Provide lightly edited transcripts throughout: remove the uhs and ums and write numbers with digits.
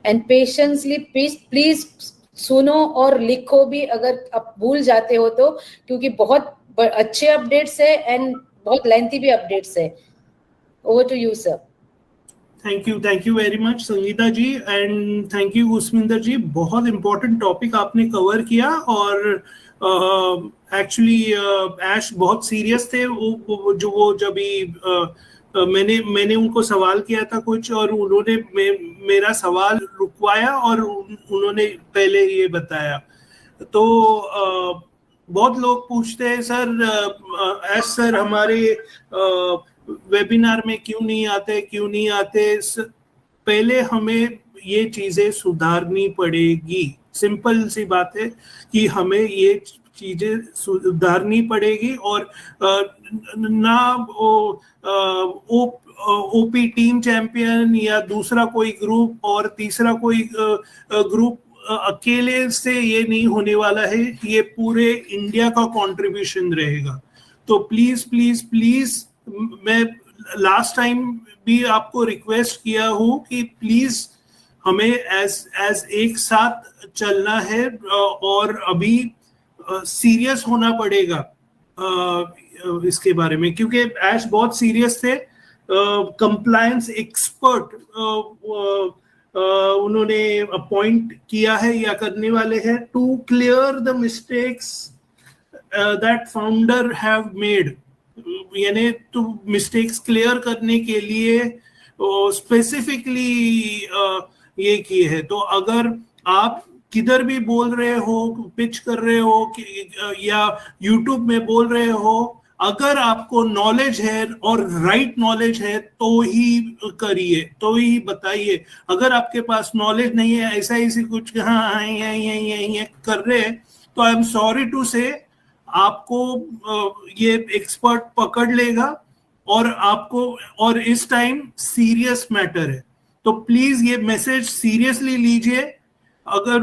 And patiently please सुनो और लिखो भी अगर आप भूल जाते हो तो, क्योंकि बहुत अच्छे अपडेट्स है एंड बहुत लेंथी भी अपडेट्स है. Over to you sir. Thank you very much Sangeeta ji and thank you Usminder ji. बहुत इंपॉर्टेंट टॉपिक आपने कवर किया और एक्चुअली ऐश बहुत सीरियस थे. वो जब मैंने उनको सवाल किया था कुछ और उन्होंने मेरा सवाल रुकवाया और उन्होंने पहले ये बताया. तो बहुत लोग पूछते हैं सर ऐश सर हमारे वेबिनार में क्यों नहीं आते. पहले हमें ये चीजें सुधारनी पड़ेगी. सिंपल सी बात है कि हमें ये चीजें सुधारनी पड़ेगी और ना ओपी टीम चैंपियन या दूसरा कोई ग्रुप और तीसरा कोई ग्रुप अकेले से ये नहीं होने वाला है. ये पूरे इंडिया का कंट्रीब्यूशन रहेगा. तो प्लीज मैं लास्ट टाइम भी आपको रिक्वेस्ट किया हूँ कि प्लीज हमें एज एक साथ चलना है और अभी सीरियस होना पड़ेगा इसके बारे में, क्योंकि ऐश बहुत सीरियस थे. कंप्लायंस एक्सपर्ट उन्होंने अपॉइंट किया है या करने वाले हैं to clear the mistakes that founder have made. यानी तो मिस्टेक्स क्लियर करने के लिए स्पेसिफिकली ये किए है. तो अगर आप किधर भी बोल रहे हो, पिच कर रहे हो या यूट्यूब में बोल रहे हो, अगर आपको नॉलेज है और राइट नॉलेज है तो ही करिए, तो ही बताइए. अगर आपके पास नॉलेज नहीं है, ऐसा ही कुछ हाँ ये कर रहे हैं, तो आई एम सॉरी टू से आपको ये एक्सपर्ट पकड़ लेगा और आपको, और इस टाइम सीरियस मैटर है. तो प्लीज ये मैसेज सीरियसली लीजिए. अगर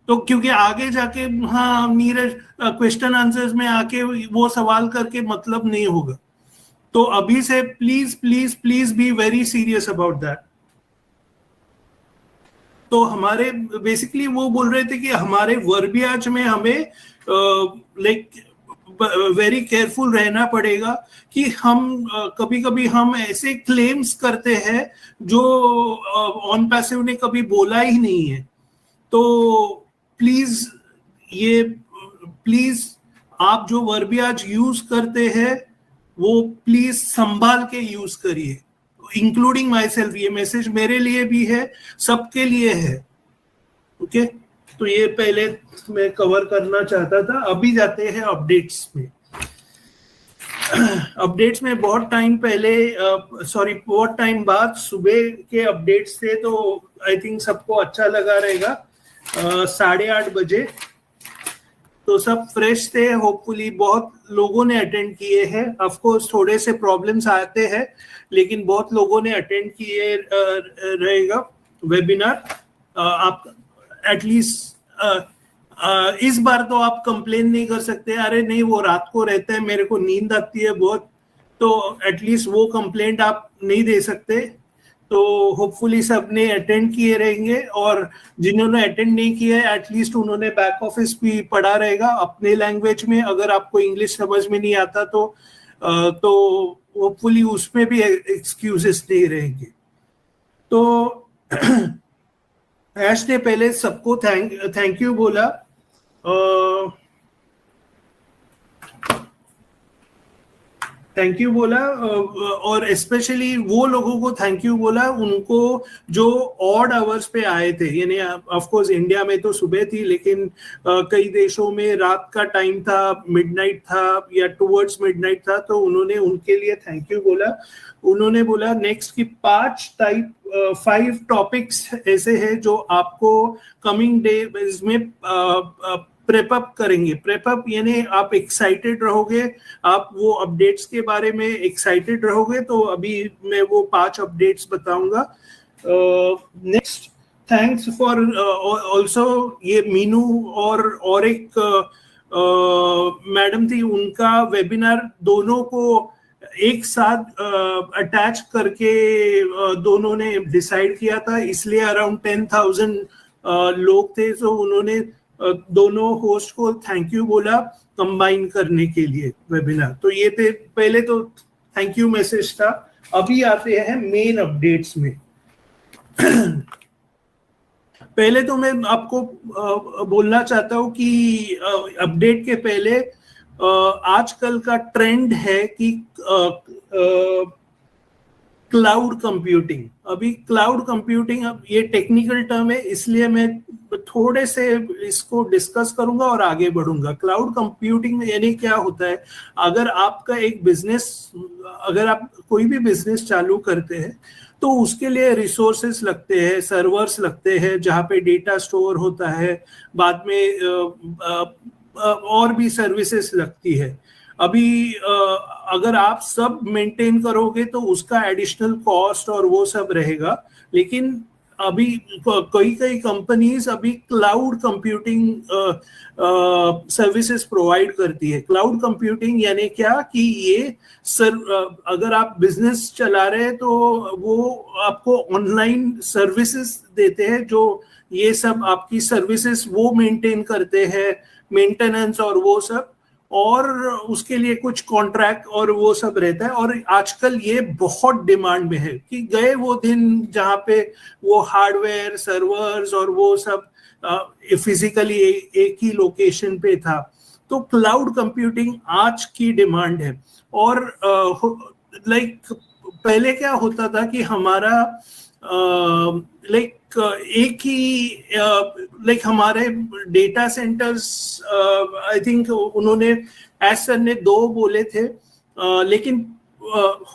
तो क्योंकि आगे जाके हाँ नीरज क्वेश्चन आंसर्स में आके वो सवाल करके मतलब नहीं होगा. तो अभी से please be very serious about that. तो हमारे बेसिकली वो बोल रहे थे कि हमारे वर्बियाज में हमें लाइक वेरी केयरफुल रहना पड़ेगा कि हम कभी हम ऐसे क्लेम्स करते हैं जो ऑन पैसिव ने कभी बोला ही नहीं है. तो प्लीज आप जो वर्बियाज यूज करते हैं वो प्लीज संभाल के यूज करिए, इंक्लूडिंग माई सेल्फ. ये मैसेज मेरे लिए भी है, सबके लिए है. ओके तो ये पहले मैं कवर करना चाहता था. अभी जाते हैं अपडेट्स में. अपडेट्स में बहुत टाइम बाद सुबह के अपडेट्स थे, तो आई थिंक सबको अच्छा लगा रहेगा. 8:30 बजे तो सब फ्रेश थे. होपफुली बहुत लोगों ने अटेंड किए हैं. ऑफ कोर्स थोड़े से प्रॉब्लम्स आते हैं, लेकिन बहुत लोगों ने अटेंड किए रहेगा वेबिनार. आप एटलीस्ट इस बार तो आप कंप्लेन नहीं कर सकते अरे नहीं वो रात को रहता है, मेरे को नींद आती है बहुत. तो एटलीस्ट वो कंप्लेंट आप नहीं दे सकते. तो होपफुली सब ने अटेंड किए रहेंगे, और जिन्होंने अटेंड नहीं किया एटलीस्ट उन्होंने बैक ऑफिस भी पढ़ा रहेगा अपने लैंग्वेज में. अगर आपको इंग्लिश समझ में नहीं आता तो होपफुली उसमें भी एक्सक्यूजेस नहीं रहेंगे. तो ऐश ने पहले सबको थैंक यू बोला. थैंक यू बोला और स्पेशली वो लोगों को थैंक यू बोला उनको जो ऑड आवर्स पे आए थे. यानी ऑफ कोर्स इंडिया में तो सुबह थी, लेकिन कई देशों में रात का टाइम था, मिडनाइट था या टुवर्ड्स मिडनाइट था. तो उन्होंने उनके लिए थैंक यू बोला. उन्होंने बोला नेक्स्ट की 5 टॉपिक्स ऐसे हैं जो आपको कमिंग डेज में प्रेप अप करेंगे. प्रेप अप यानी आप एक्साइटेड रहोगे, आप वो अपडेट्स के बारे में एक्साइटेड रहोगे. तो अभी मैं वो 5 अपडेट्स बताऊंगा. नेक्स्ट थैंक्स फॉर ऑल्सो ये मीनू और एक मैडम थी, उनका वेबिनार दोनों को एक साथ अटैच करके दोनों ने डिसाइड किया था, इसलिए अराउंड 10,000 लोग थे, तो उन्होंने दोनों होस्ट को थैंक यू बोला कंबाइन करने के लिए वेबिनार। तो ये थे, पहले तो थैंक यू मैसेज था। अभी आते हैं मेन अपडेट्स में। पहले तो मैं आपको बोलना चाहता हूँ कि अपडेट के पहले आजकल का ट्रेंड है कि क्लाउड कंप्यूटिंग। अभी क्लाउड कंप्यूटिंग, अब ये टेक्निकल टर्म है, इसलिए मैं थोड़े से इसको डिस्कस करूंगा और आगे बढ़ूंगा। क्लाउड कंप्यूटिंग में यानी क्या होता है, अगर आपका एक बिजनेस, अगर आप कोई भी बिजनेस चालू करते हैं तो उसके लिए रिसोर्सेस लगते हैं, सर्वर्स लगते हैं जहाँ पे डेटा स्टोर होता है, बाद में और भी सर्विसेज लगती है। अभी अगर आप सब मेंटेन करोगे तो उसका एडिशनल कॉस्ट और वो सब रहेगा, लेकिन अभी कई कंपनीज अभी क्लाउड कंप्यूटिंग सर्विसेज प्रोवाइड करती है। क्लाउड कंप्यूटिंग यानी क्या कि ये अगर आप बिजनेस चला रहे हैं तो वो आपको ऑनलाइन सर्विसेज देते हैं, जो ये सब आपकी सर्विसेज वो मेंटेन करते हैं, मेंटेनेंस और वो सब, और उसके लिए कुछ कॉन्ट्रैक्ट और वो सब रहता है। और आजकल ये बहुत डिमांड में है कि गए वो दिन जहाँ पे वो हार्डवेयर, सर्वर्स और वो सब फिजिकली एक ही लोकेशन पे था। तो क्लाउड कंप्यूटिंग आज की डिमांड है। और लाइक पहले क्या होता था कि हमारा लाइक एक ही लाइक हमारे डेटा सेंटर्स, आई थिंक उन्होंने एस सर ने 2 बोले थे, लेकिन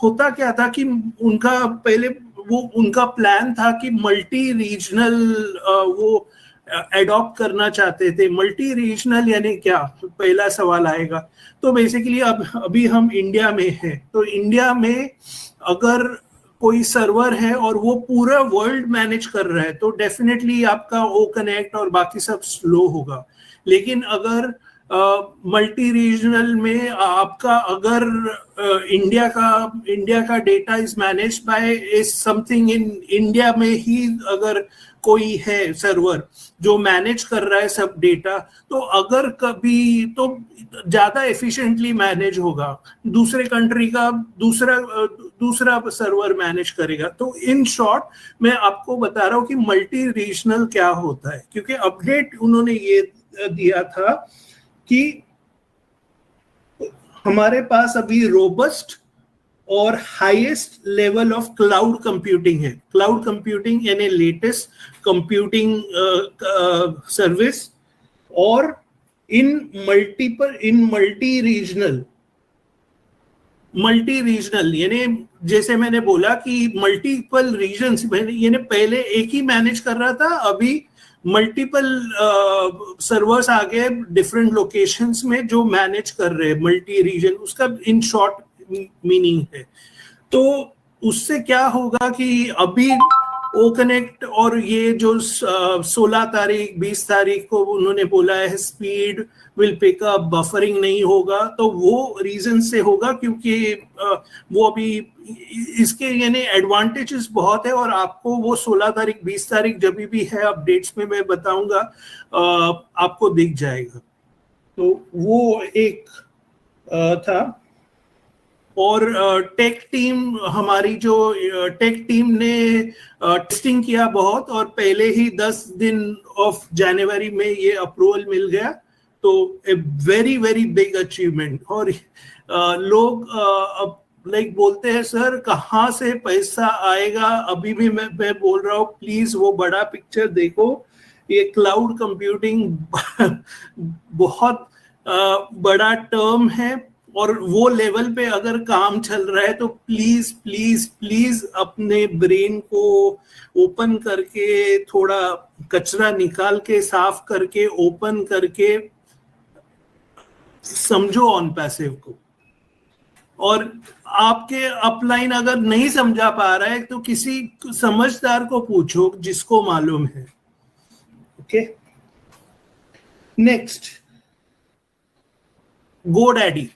होता क्या था कि उनका पहले वो उनका प्लान था कि मल्टी रीजनल वो एडॉप्ट करना चाहते थे। मल्टी रीजनल यानी क्या, पहला सवाल आएगा। तो बेसिकली अभी हम इंडिया में हैं, तो इंडिया में अगर कोई सर्वर है और वो पूरा वर्ल्ड मैनेज कर रहा है तो डेफिनेटली आपका ओ कनेक्ट और बाकी सब स्लो होगा। लेकिन अगर मल्टी रीजनल में आपका अगर इंडिया का data is manage by is something in India में ही, अगर कोई है सर्वर जो मैनेज कर रहा है सब डेटा, तो अगर कभी तो ज्यादा एफिशिएंटली मैनेज होगा, दूसरे कंट्री का दूसरा सर्वर मैनेज करेगा। तो इन शॉर्ट मैं आपको बता रहा हूँ कि मल्टी रीजनल क्या होता है, क्योंकि अपडेट उन्होंने ये दिया था कि हमारे पास अभी रोबस्ट और highest level of cloud computing है। क्लाउड कंप्यूटिंग यानी लेटेस्ट कंप्यूटिंग सर्विस, और इन मल्टी रीजनल यानी जैसे मैंने बोला कि मल्टीपल रीजन्स, यानी पहले एक ही मैनेज कर रहा था, अभी मल्टीपल सर्वर्स आ गए डिफरेंट लोकेशंस में जो मैनेज कर रहे हैं मल्टी रीजन, उसका इन शॉर्ट मीनिंग है। तो उससे क्या होगा कि अभी ओ कनेक्ट और ये जो 16 तारीख 20 तारीख को उन्होंने बोला है स्पीड विल पिकअप, बफरिंग नहीं होगा, तो वो रीजन से होगा क्योंकि वो अभी इसके यानी एडवांटेजेस बहुत है, और आपको वो 16 तारीख 20 तारीख जब भी है अपडेट्स में मैं बताऊंगा, आपको दिख जाएगा। तो वो एक था। और टेक टीम, हमारी जो टेक टीम ने टेस्टिंग किया बहुत, और पहले ही 10 दिन ऑफ जनवरी में ये अप्रूवल मिल गया, तो a very very big achievement. और लोग लाइक बोलते हैं सर कहाँ से पैसा आएगा, अभी भी मैं बोल रहा हूँ प्लीज वो बड़ा पिक्चर देखो। ये क्लाउड कंप्यूटिंग बहुत बड़ा टर्म है, और वो लेवल पे अगर काम चल रहा है तो प्लीज प्लीज प्लीज अपने ब्रेन को ओपन करके, थोड़ा कचरा निकाल के, साफ करके, ओपन करके समझो ऑन पैसिव को। और आपके अपलाइन अगर नहीं समझा पा रहा है तो किसी समझदार को पूछो जिसको मालूम है। Okay, next, GoDaddy।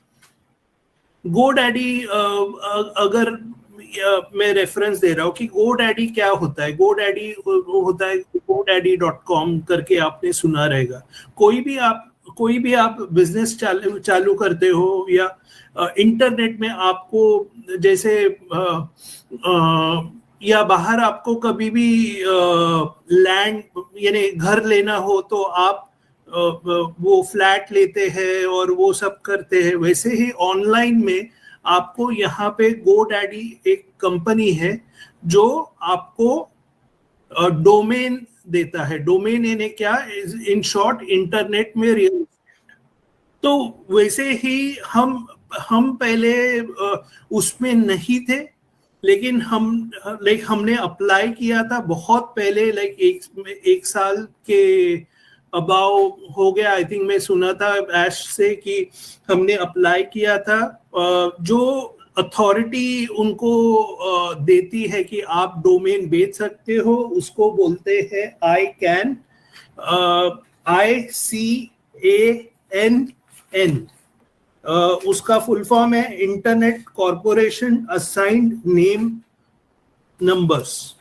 GoDaddy अगर मैं रेफरेंस दे रहा हूँ कि GoDaddy क्या होता है, GoDaddy वो होता है godaddy.com करके आपने सुना रहेगा। कोई भी आप बिजनेस चालू करते हो या इंटरनेट में आपको जैसे या बाहर आपको कभी भी लैंड यानी घर लेना हो तो आप वो फ्लैट लेते हैं और वो सब करते हैं, वैसे ही ऑनलाइन में आपको यहाँ पे GoDaddy एक कंपनी है जो आपको डोमेन देता है। डोमेन यानी क्या, इन शॉर्ट इंटरनेट में रियल। तो वैसे ही हम पहले उसमें नहीं थे, लेकिन हमने अप्लाई किया था बहुत पहले, एक साल के अबाव हो गया आई थिंक। मैं सुना था ऐश से कि हमने अप्लाई किया था। जो अथॉरिटी उनको देती है कि आप डोमेन बेच सकते हो, उसको बोलते हैं ICANN, ICANN। उसका फुल फॉर्म है internet corporation assigned name numbers.